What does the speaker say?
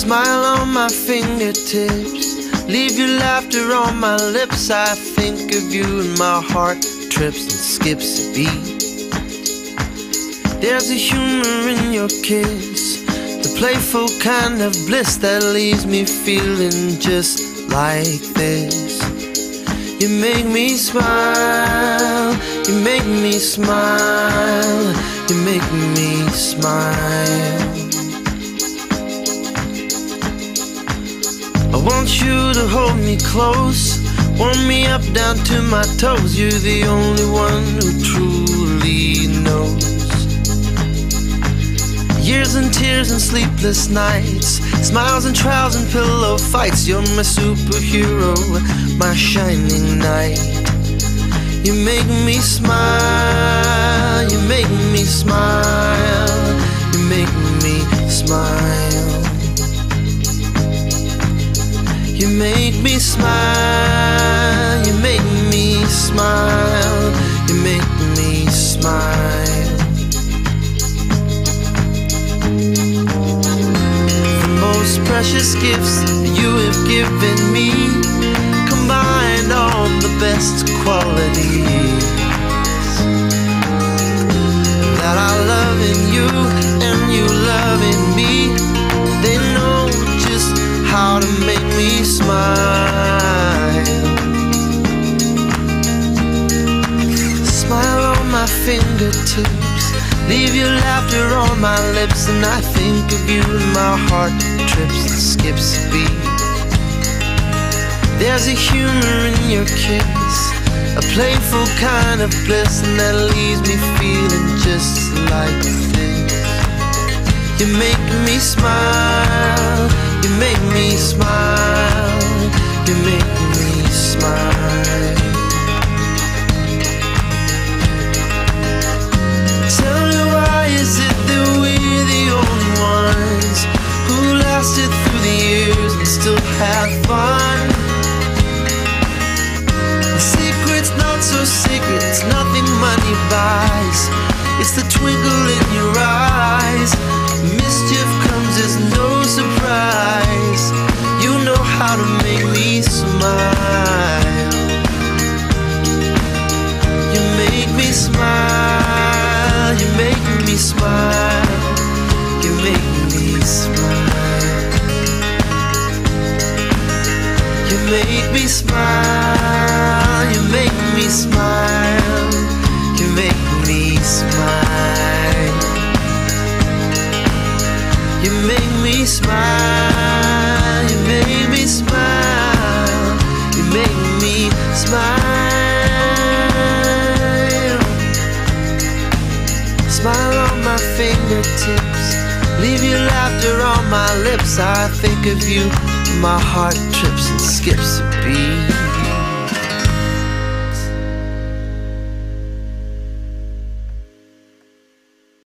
Smile on my fingertips, leave your laughter on my lips. I think of you and my heart trips and skips a beat. There's a humor in your kiss, the playful kind of bliss that leaves me feeling just like this. You make me smile, you make me smile, you make me smile. I want you to hold me close, warm me up down to my toes. You're the only one who truly knows. Years and tears and sleepless nights, smiles and trials and pillow fights. You're my superhero, my shining knight. You make me smile, you make me smile, you make me smile. You make me smile, you make me smile, you make me smile. The most precious gifts you have given me, combine all the best qualities that I love in you and you love in me. They know just how to make me smile. Smile on my fingertips, leave your laughter on my lips. And I think of you and my heart trips and skips a beat. There's a humor in your kiss, a playful kind of bliss, and that leaves me feeling just like this. You make me smile, you make me smile, you make me smile. Tell me, why is it that we're the only ones who lasted through the years and still have fun? The secret's not so secret, it's nothing money buys. It's the twinkle in your eyes. Mischief comes as no surprise. You know how to make me smile. You make me smile, you make me smile, you make me smile. You make me smile, you make me smile, you make me smile. You make me smile, you make me smile, you make me smile. Smile on my fingertips, leave your laughter on my lips. I think of you, my heart trips and skips a beat.